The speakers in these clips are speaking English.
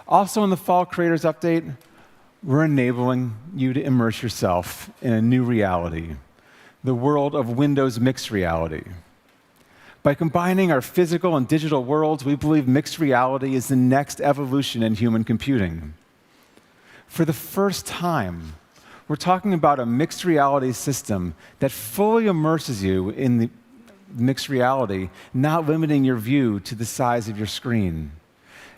Also in the Fall Creators Update, we're enabling you to immerse yourself in a new reality, the world of Windows mixed reality. By combining our physical and digital worlds, we believe mixed reality is the next evolution in human computing. For the first time, we're talking about a mixed reality system that fully immerses you in the mixed reality, not limiting your view to the size of your screen.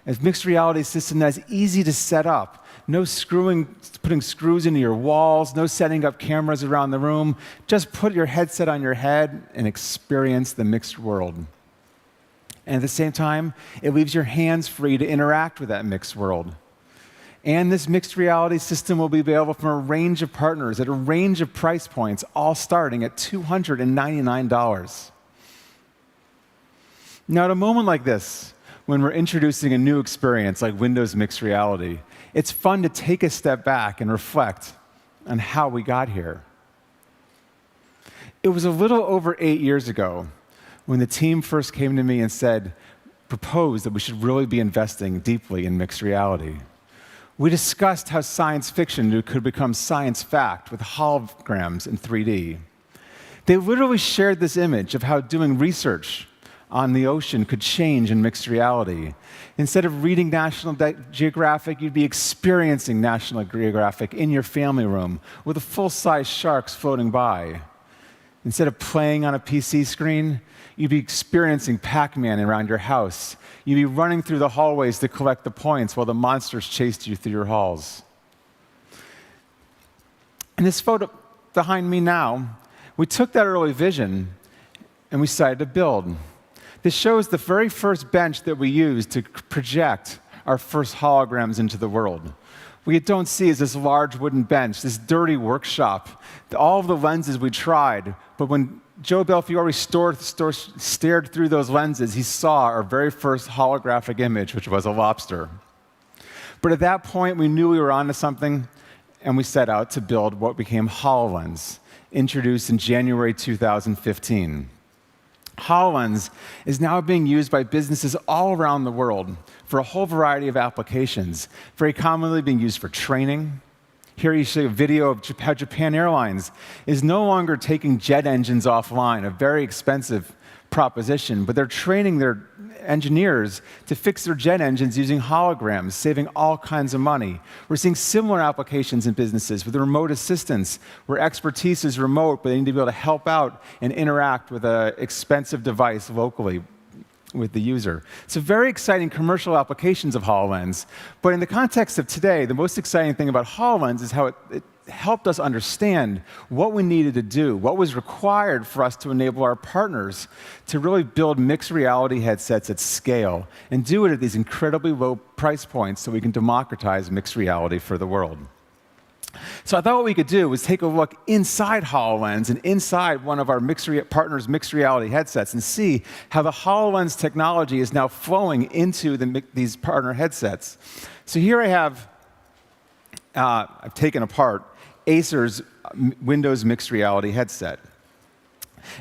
A mixed reality system that's easy to set up. No putting screws into your walls, no setting up cameras around the room. Just put your headset on your head and experience the mixed world. And at the same time, it leaves your hands free to interact with that mixed world. And this mixed reality system will be available from a range of partners at a range of price points, all starting at $299. Now, at a moment like this, when we're introducing a new experience like Windows Mixed Reality, it's fun to take a step back and reflect on how we got here. It was a little over 8 years ago when the team first came to me and proposed that we should really be investing deeply in mixed reality. We discussed how science fiction could become science fact with holograms in 3D. They literally shared this image of how doing research on the ocean could change in mixed reality. Instead of reading National Geographic, you'd be experiencing National Geographic in your family room with full-size sharks floating by. Instead of playing on a PC screen, you'd be experiencing Pac-Man around your house. You'd be running through the hallways to collect the points while the monsters chased you through your halls. In this photo behind me now, we took that early vision and we decided to build. This shows the very first bench that we used to project our first holograms into the world. What you don't see is this large wooden bench, this dirty workshop, all of the lenses we tried. But when Joe Belfiore stared through those lenses, he saw our very first holographic image, which was a lobster. But at that point, we knew we were onto something, and we set out to build what became HoloLens, introduced in January 2015. HoloLens is now being used by businesses all around the world for a whole variety of applications, very commonly being used for training. Here you see a video of how Japan Airlines is no longer taking jet engines offline, a very expensive proposition, but they're training their engineers to fix their jet engines using holograms, saving all kinds of money. We're seeing similar applications in businesses with remote assistance, where expertise is remote, but they need to be able to help out and interact with an expensive device locally with the user. So very exciting commercial applications of HoloLens. But in the context of today, the most exciting thing about HoloLens is how it helped us understand what we needed to do, what was required for us to enable our partners to really build mixed reality headsets at scale and do it at these incredibly low price points so we can democratize mixed reality for the world. So I thought what we could do was take a look inside HoloLens and inside one of our partners' mixed reality headsets and see how the HoloLens technology is now flowing into these partner headsets. So here I have, I've taken apart Acer's Windows mixed reality headset.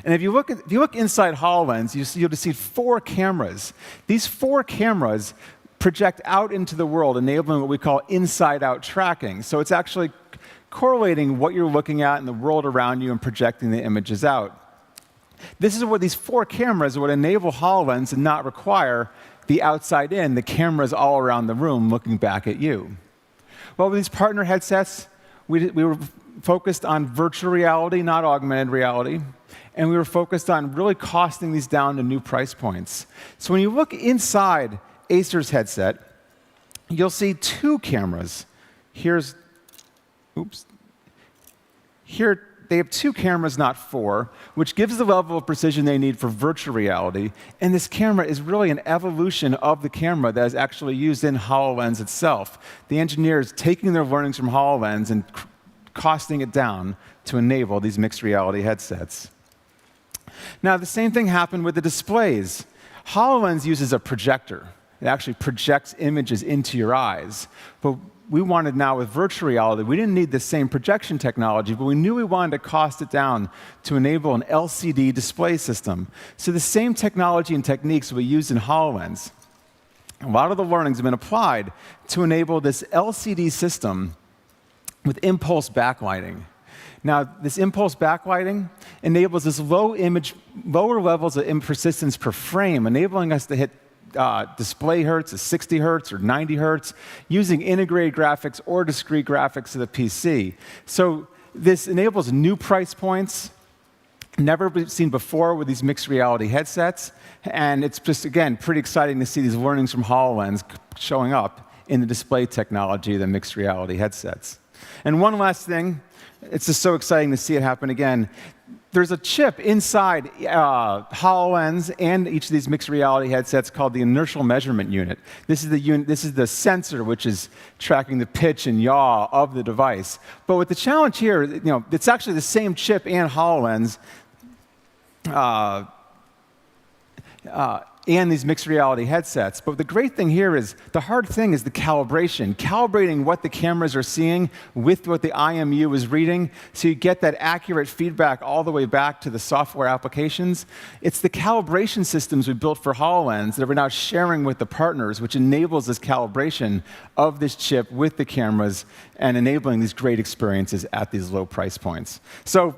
And if you look inside HoloLens, you'll see 4 cameras. These 4 cameras project out into the world, enabling what we call inside-out tracking. So it's actually correlating what you're looking at in the world around you and projecting the images out. This is what these 4 cameras would enable HoloLens and not require the outside in, the cameras all around the room looking back at you. Well, with these partner headsets, we were focused on virtual reality, not augmented reality. And we were focused on really costing these down to new price points. So when you look inside Acer's headset, you'll see 2 cameras. Here they have 2 cameras, not 4, which gives the level of precision they need for virtual reality. And this camera is really an evolution of the camera that is actually used in HoloLens itself. The engineers taking their learnings from HoloLens and costing it down to enable these mixed reality headsets. Now, the same thing happened with the displays. HoloLens uses a projector. It actually projects images into your eyes. But we wanted now with virtual reality, we didn't need the same projection technology, but we knew we wanted to cost it down to enable an LCD display system. So the same technology and techniques we used in HoloLens. A lot of the learnings have been applied to enable this LCD system with impulse backlighting. Now, this impulse backlighting enables this lower levels of persistence per frame, enabling us to hit display hertz at 60 hertz or 90 hertz using integrated graphics or discrete graphics to the PC. So this enables new price points, never been seen before with these mixed reality headsets. And it's just, again, pretty exciting to see these learnings from HoloLens showing up in the display technology of the mixed reality headsets. And one last thing, it's just so exciting to see it happen again. There's a chip inside HoloLens and each of these mixed reality headsets called the inertial measurement unit. This is the sensor which is tracking the pitch and yaw of the device. But with the challenge here, it's actually the same chip and HoloLens and these mixed reality headsets. But the great thing here is, the hard thing is the calibration, calibrating what the cameras are seeing with what the IMU is reading, so you get that accurate feedback all the way back to the software applications. It's the calibration systems we built for HoloLens that we're now sharing with the partners, which enables this calibration of this chip with the cameras and enabling these great experiences at these low price points. So,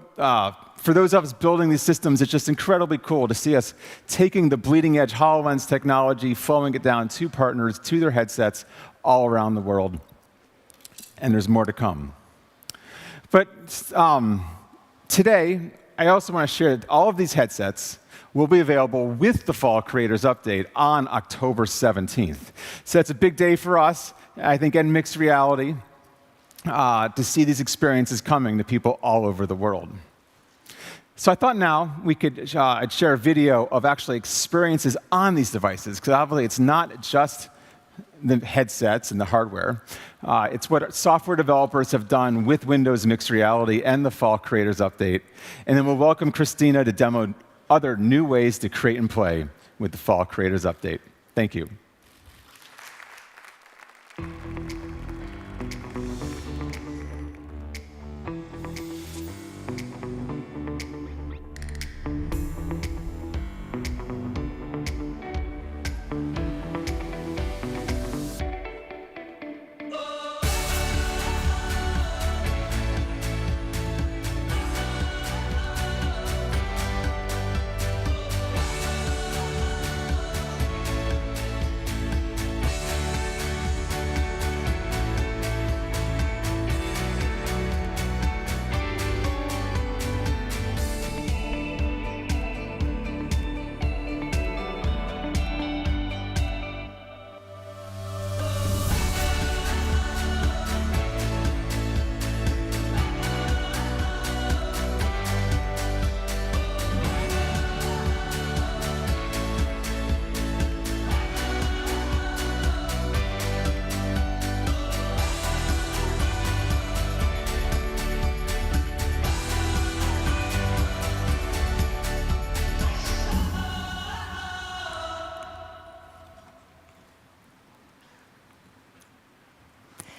for those of us building these systems, it's just incredibly cool to see us taking the bleeding-edge HoloLens technology, flowing it down to partners, to their headsets all around the world. And there's more to come. But today, I also want to share that all of these headsets will be available with the Fall Creators Update on October 17th. So it's a big day for us, I think, in mixed reality, to see these experiences coming to people all over the world. So I thought now we could share a video of actually experiences on these devices, because obviously it's not just the headsets and the hardware. It's what software developers have done with Windows Mixed Reality and the Fall Creators Update. And then we'll welcome Christina to demo other new ways to create and play with the Fall Creators Update. Thank you.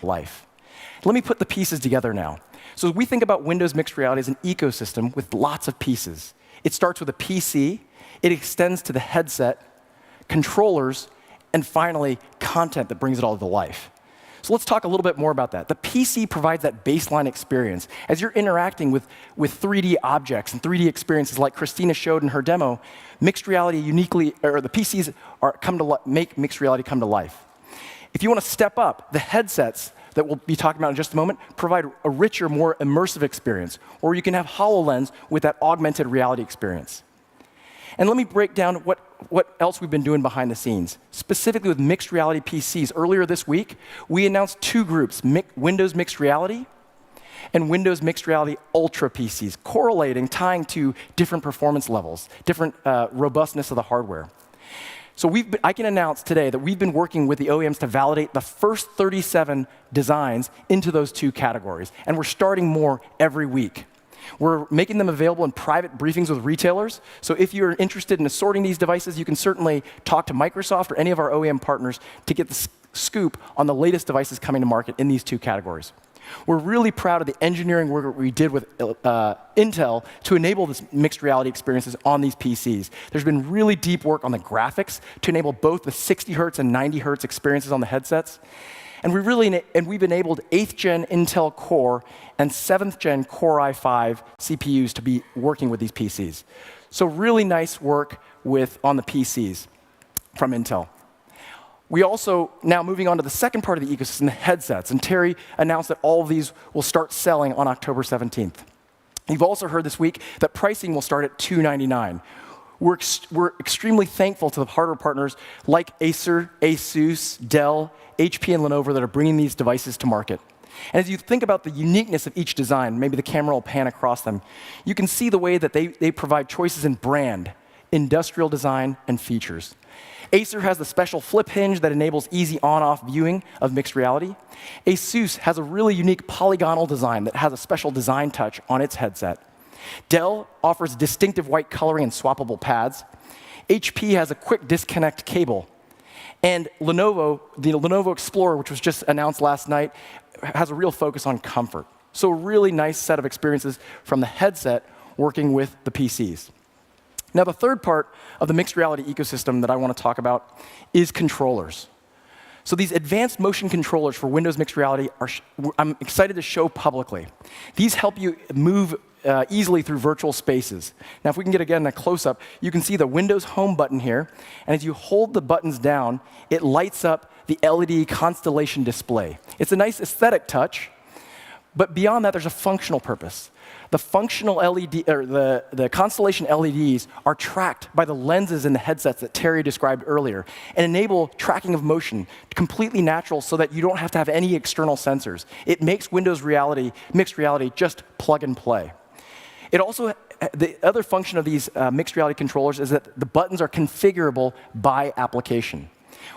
Life. Let me put the pieces together now. So as we think about Windows Mixed Reality as an ecosystem with lots of pieces, it starts with a PC, it extends to the headset, controllers, and finally, content that brings it all to life. So let's talk a little bit more about that. The PC provides that baseline experience. As you're interacting with 3D objects and 3D experiences like Christina showed in her demo, mixed reality uniquely, or the PCs make mixed reality come to life. If you want to step up, the headsets that we'll be talking about in just a moment provide a richer, more immersive experience. Or you can have HoloLens with that augmented reality experience. And let me break down what else we've been doing behind the scenes. Specifically with mixed reality PCs, earlier this week, we announced two groups, Windows Mixed Reality and Windows Mixed Reality Ultra PCs, correlating, tying to different performance levels, different robustness of the hardware. So I can announce today that we've been working with the OEMs to validate the first 37 designs into those two categories, and we're starting more every week. We're making them available in private briefings with retailers, so if you're interested in assorting these devices, you can certainly talk to Microsoft or any of our OEM partners to get the scoop on the latest devices coming to market in these two categories. We're really proud of the engineering work we did with Intel to enable this mixed reality experiences on these PCs. There's been really deep work on the graphics to enable both the 60 hertz and 90 hertz experiences on the headsets. And we've enabled 8th gen Intel Core and 7th gen Core i5 CPUs to be working with these PCs. So really nice work on the PCs from Intel. We also, now moving on to the second part of the ecosystem, the headsets. And Terry announced that all of these will start selling on October 17th. You've also heard this week that pricing will start at $299. We're extremely thankful to the hardware partners like Acer, Asus, Dell, HP, and Lenovo that are bringing these devices to market. And as you think about the uniqueness of each design, maybe the camera will pan across them, you can see the way that they provide choices in brand, industrial design, and features. Acer has the special flip hinge that enables easy on-off viewing of mixed reality. Asus has a really unique polygonal design that has a special design touch on its headset. Dell offers distinctive white coloring and swappable pads. HP has a quick disconnect cable. And Lenovo, the Lenovo Explorer, which was just announced last night, has a real focus on comfort. So a really nice set of experiences from the headset working with the PCs. Now, the third part of the mixed reality ecosystem that I want to talk about is controllers. So these advanced motion controllers for Windows Mixed Reality I'm excited to show publicly. These help you move easily through virtual spaces. Now, if we can get again a close-up, you can see the Windows Home button here, and as you hold the buttons down, it lights up the LED constellation display. It's a nice aesthetic touch, but beyond that, there's a functional purpose. The functional LED, or the constellation LEDs are tracked by the lenses in the headsets that Terry described earlier and enable tracking of motion completely natural so that you don't have to have any external sensors. It makes Windows mixed reality just plug and play. It also, the other function of these mixed reality controllers is that the buttons are configurable by application.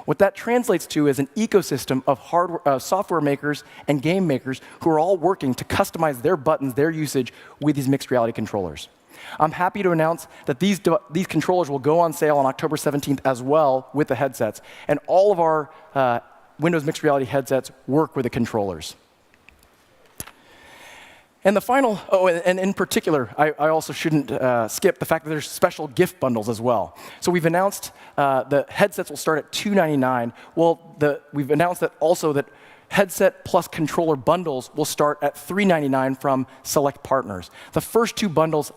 What that translates to is an ecosystem of software makers and game makers who are all working to customize their buttons, their usage with these mixed reality controllers. I'm happy to announce that these controllers will go on sale on October 17th as well with the headsets, and all of our Windows Mixed Reality headsets work with the controllers. And the final, and in particular, I also shouldn't skip the fact that there's special gift bundles as well. So we've announced the headsets will start at $299. Well, we've announced that also that headset plus controller bundles will start at $399 from select partners. The first two bundles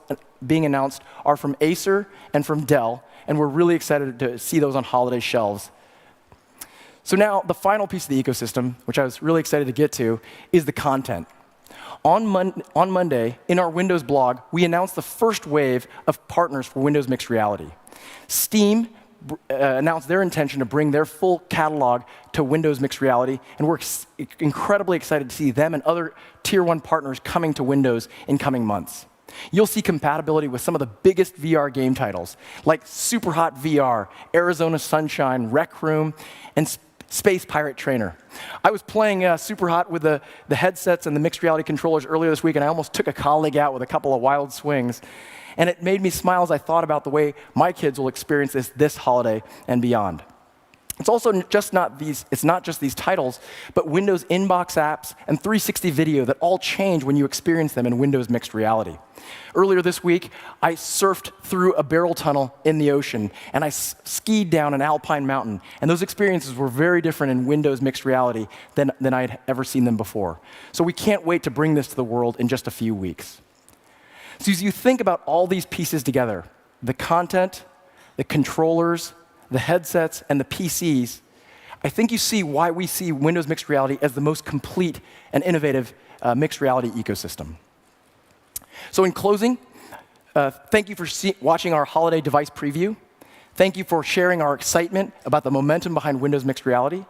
being announced are from Acer and from Dell, and we're really excited to see those on holiday shelves. So now, the final piece of the ecosystem, which I was really excited to get to, is the content. On Monday, in our Windows blog, we announced the first wave of partners for Windows Mixed Reality. Steam announced their intention to bring their full catalog to Windows Mixed Reality, and we're incredibly excited to see them and other Tier 1 partners coming to Windows in coming months. You'll see compatibility with some of the biggest VR game titles, like Superhot VR, Arizona Sunshine, Rec Room, and Space Pirate Trainer. I was playing Superhot with the headsets and the mixed reality controllers earlier this week, and I almost took a colleague out with a couple of wild swings. And it made me smile as I thought about the way my kids will experience this holiday and beyond. It's also it's not just these titles, but Windows inbox apps and 360 video that all change when you experience them in Windows Mixed Reality. Earlier this week, I surfed through a barrel tunnel in the ocean, and I skied down an alpine mountain. And those experiences were very different in Windows Mixed Reality than I had ever seen them before. So we can't wait to bring this to the world in just a few weeks. So as you think about all these pieces together, the content, the controllers, the headsets, and the PCs, I think you see why we see Windows Mixed Reality as the most complete and innovative mixed reality ecosystem. So in closing, thank you for watching our holiday device preview. Thank you for sharing our excitement about the momentum behind Windows Mixed Reality.